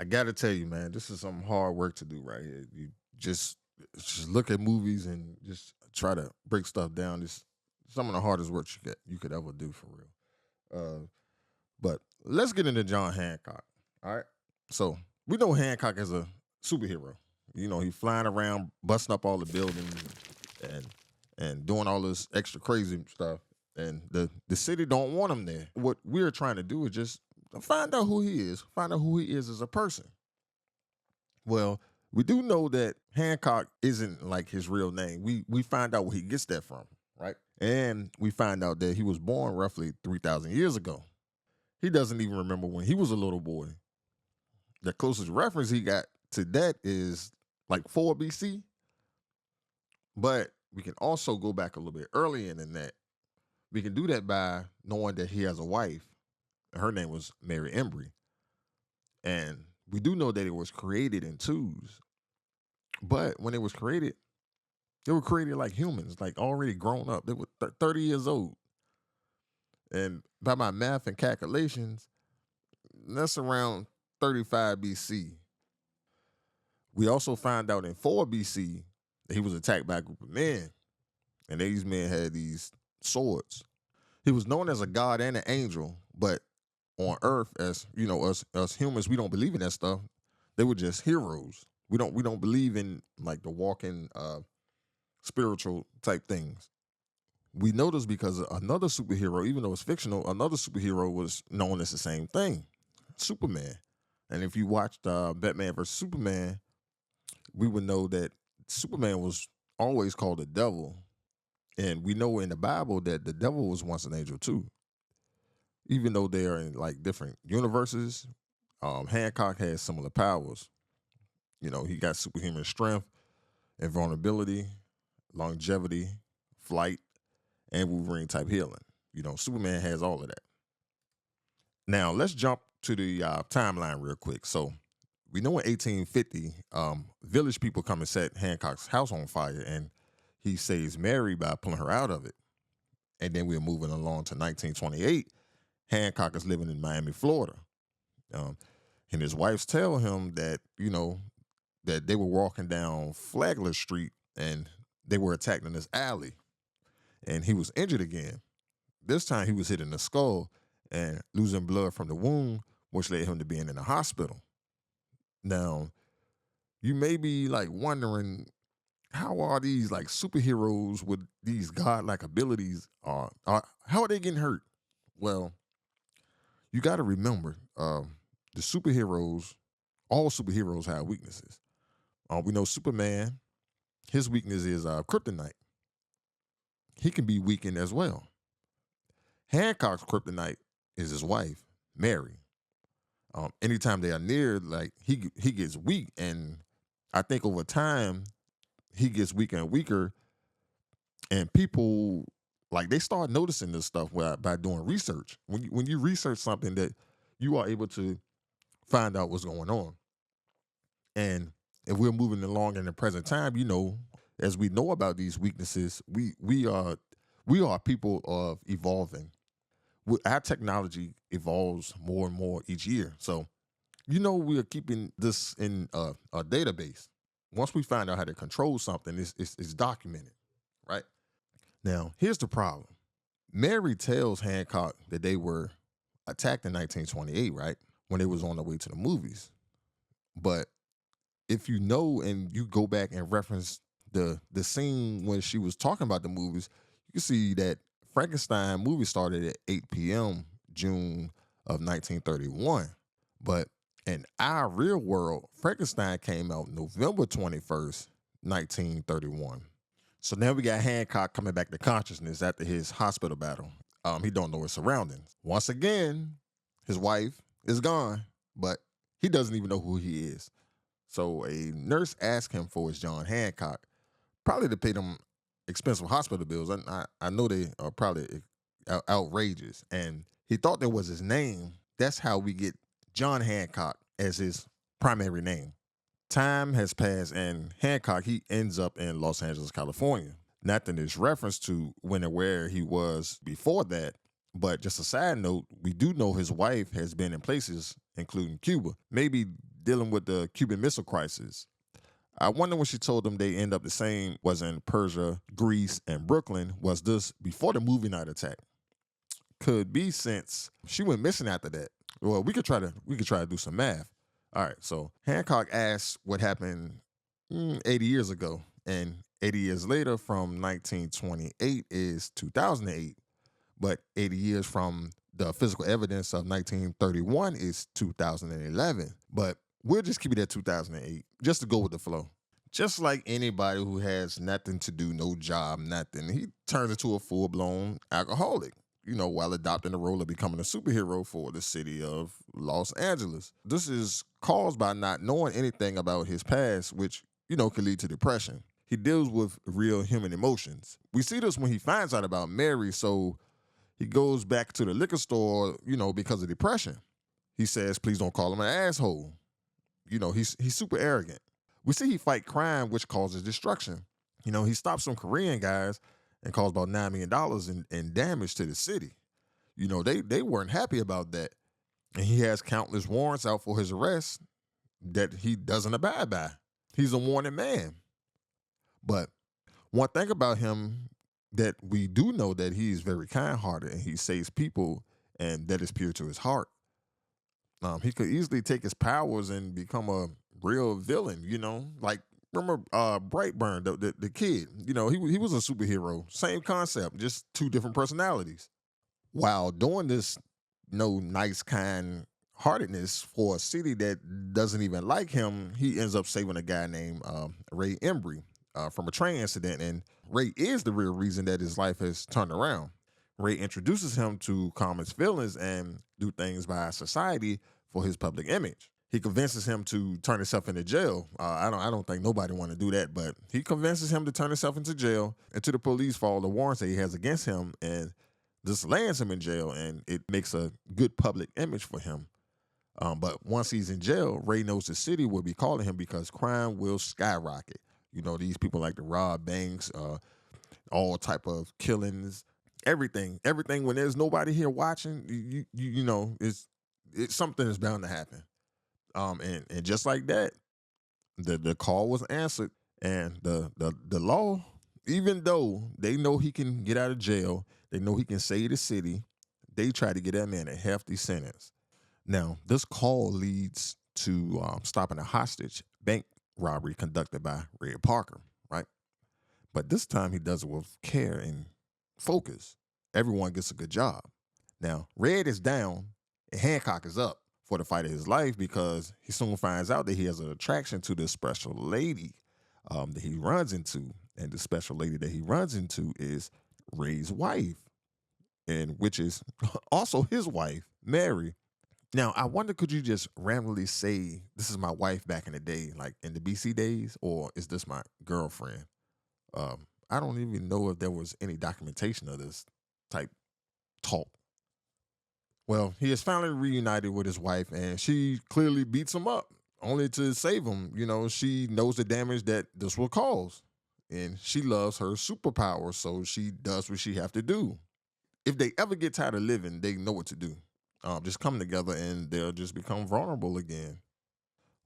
I gotta tell you, man, this is some hard work to do right here. You just look at movies and just try to break stuff down. It's some of the hardest work you could ever do for real. But let's get into John Hancock. All right. So we know Hancock as a superhero. You know, he's flying around, busting up all the buildings and and doing all this extra crazy stuff. And the city don't want him there. What we're trying to do is just find out who he is, find out who he is as a person. Well, we do know that Hancock isn't like his real name. We find out where he gets that from, right? And we find out that he was born roughly 3,000 years ago. He doesn't even remember when he was a little boy. The closest reference he got to that is like 4 BC. But we can also go back a little bit earlier than that. We can do that by knowing that he has a wife. Her name was Mary Embry. And we do know that it was created in twos. But when it was created, they were created like humans, like already grown up. They were 30 years old. And by my math and calculations, that's around 35 BC. We also find out in 4 BC that he was attacked by a group of men. And these men had these swords. He was known as a god and an angel, but on Earth, as you know, us humans, we don't believe in that stuff. They were just heroes. We don't believe in like the walking spiritual type things. We know this because another superhero, even though it's fictional, another superhero was known as the same thing, Superman. And if you watched Batman vs Superman, we would know that Superman was always called the devil. And we know in the Bible that the devil was once an angel too. Even though they are in like different universes, Hancock has similar powers. You know, he got superhuman strength, invulnerability, longevity, flight, and Wolverine type healing. You know, Superman has all of that. Now, let's jump to the timeline real quick. So, we know in 1850, village people come and set Hancock's house on fire, and he saves Mary by pulling her out of it. And then we're moving along to 1928. Hancock is living in Miami, Florida. And his wives tell him that, you know, that they were walking down Flagler Street and they were attacked in this alley. And he was injured again. This time he was hit in the skull and losing blood from the wound, which led him to being in the hospital. Now, you may be like wondering, how are these like superheroes with these godlike abilities how are they getting hurt? Well, you got to remember, the superheroes, all superheroes have weaknesses. We know Superman, his weakness is kryptonite. He can be weakened as well. Hancock's kryptonite is his wife, Mary. Anytime they are near, like he gets weak, and I think over time he gets weaker and weaker, and people like they start noticing this stuff by doing research. When you research something, that you are able to find out what's going on. And if we're moving along in the present time, you know, as we know about these weaknesses, we are people of evolving. Our technology evolves more and more each year. So, you know, we are keeping this in a database. Once we find out how to control something, it's documented, right? Now, here's the problem. Mary tells Hancock that they were attacked in 1928, right? When they was on their way to the movies. But if you know and you go back and reference the scene when she was talking about the movies, you can see that Frankenstein movie started at 8 p.m. June of 1931. But in our real world, Frankenstein came out November 21st, 1931. So now we got Hancock coming back to consciousness after his hospital battle. He don't know his surroundings. Once again, his wife is gone, but he doesn't even know who he is. So a nurse asked him for his John Hancock, probably to pay them expensive hospital bills. I know they are probably outrageous. And he thought that was his name. That's how we get John Hancock as his primary name. Time has passed, and Hancock, he ends up in Los Angeles, California. Not that there's reference to when and where he was before that, but just a side note, we do know his wife has been in places, including Cuba. Maybe dealing with the Cuban Missile Crisis. I wonder when she told them they end up the same was in Persia, Greece, and Brooklyn. Was this before the movie night attack? Could be since she went missing after that. Well, we could try to do some math. All right, so Hancock asked what happened 80 years ago, and 80 years later from 1928 is 2008, but 80 years from the physical evidence of 1931 is 2011. But we'll just keep it at 2008 just to go with the flow. Just like anybody who has nothing to do, no job, nothing, he turns into a full blown alcoholic, while adopting the role of becoming a superhero for the city of Los Angeles. This is caused by not knowing anything about his past, which, could lead to depression. He deals with real human emotions. We see this when he finds out about Mary, so he goes back to the liquor store, because of depression. He says, please don't call him an asshole. He's super arrogant. We see he fight crime, which causes destruction. He stops some Korean guys and caused about $9 million in damage to the city. They weren't happy about that. And he has countless warrants out for his arrest that he doesn't abide by. He's a wanted man. But one thing about him that we do know that he is very kind-hearted and he saves people, and that is pure to his heart. He could easily take his powers and become a real villain, like remember Brightburn, the kid, he was a superhero, same concept, just two different personalities. While doing this, nice kind heartedness for a city that doesn't even like him, he ends up saving a guy named Ray Embry from a train incident, and Ray is the real reason that his life has turned around. Ray introduces him to calm his feelings and do things by society for his public image. He convinces him to turn himself into jail. I don't think nobody want to do that, but he convinces him to turn himself into jail and to the police for all the warrants that he has against him, and this lands him in jail, and it makes a good public image for him. But once he's in jail, Ray knows the city will be calling him because crime will skyrocket. These people like to rob banks, all type of killings, everything. When there's nobody here watching, it's something is bound to happen. And just like that, the call was answered, and the law, even though they know he can get out of jail, they know he can save the city, they try to get that man a hefty sentence. Now, this call leads to stopping a hostage bank robbery conducted by Red Parker, right? But this time he does it with care and focus. Everyone gets a good job. Now, Red is down and Hancock is up for the fight of his life because he soon finds out that he has an attraction to this special lady that he runs into. And the special lady that he runs into is Ray's wife, and which is also his wife, Mary. Now, I wonder, could you just randomly say, this is my wife back in the day, like in the BC days, or is this my girlfriend? I don't even know if there was any documentation of this type talk. Well, he is finally reunited with his wife, and she clearly beats him up, only to save him. She knows the damage that this will cause, and she loves her superpower, so she does what she have to do. If they ever get tired of living, they know what to do. Just come together and they'll just become vulnerable again.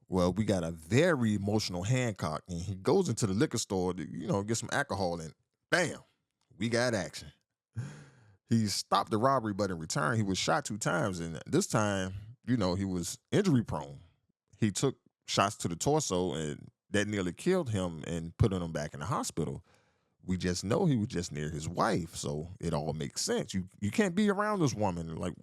Well, we got a very emotional Hancock, and he goes into the liquor store to, get some alcohol, and bam, we got action. He stopped the robbery, but in return, he was shot 2 times, and this time, he was injury prone. He took shots to the torso, and that nearly killed him and put him back in the hospital. We just know he was just near his wife, so it all makes sense. You can't be around this woman. Like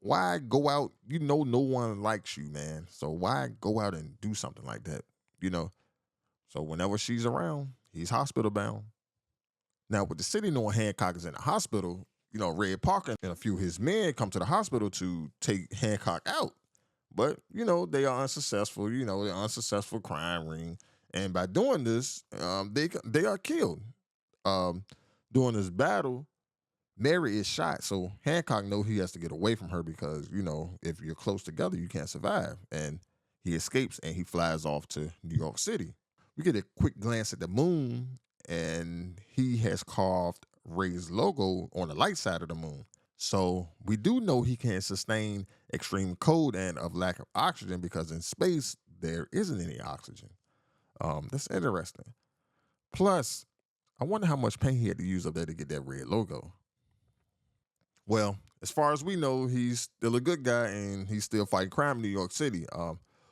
why go out? No one likes you, man. So why go out and do something like that? So whenever she's around, he's hospital bound. Now, with the city knowing Hancock is in the hospital, Red Parker and a few of his men come to the hospital to take Hancock out. But, they are unsuccessful. They're unsuccessful crime ring. And by doing this, they are killed. During this battle, Mary is shot. So Hancock knows he has to get away from her because, if you're close together, you can't survive. And he escapes and he flies off to New York City. We get a quick glance at the moon, and he has carved Ray's logo on the light side of the moon. So we do know he can't sustain extreme cold and of lack of oxygen because in space there isn't any oxygen. That's interesting. Plus, I wonder how much paint he had to use up there to get that red logo. Well, as far as we know, he's still a good guy and he's still fighting crime in New York City.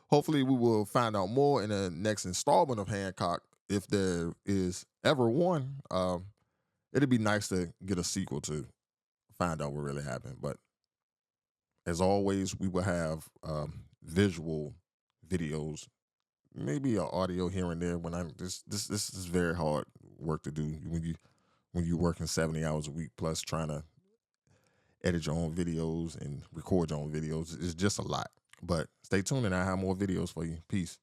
Hopefully, we will find out more in the next installment of Hancock if there is ever one. It'd be nice to get a sequel to find out what really happened. But as always, we will have visual videos, maybe an audio here and there. When I'm this is very hard work to do when you working 70 hours a week plus trying to edit your own videos and record your own videos. It's just a lot. But stay tuned and I have more videos for you. Peace.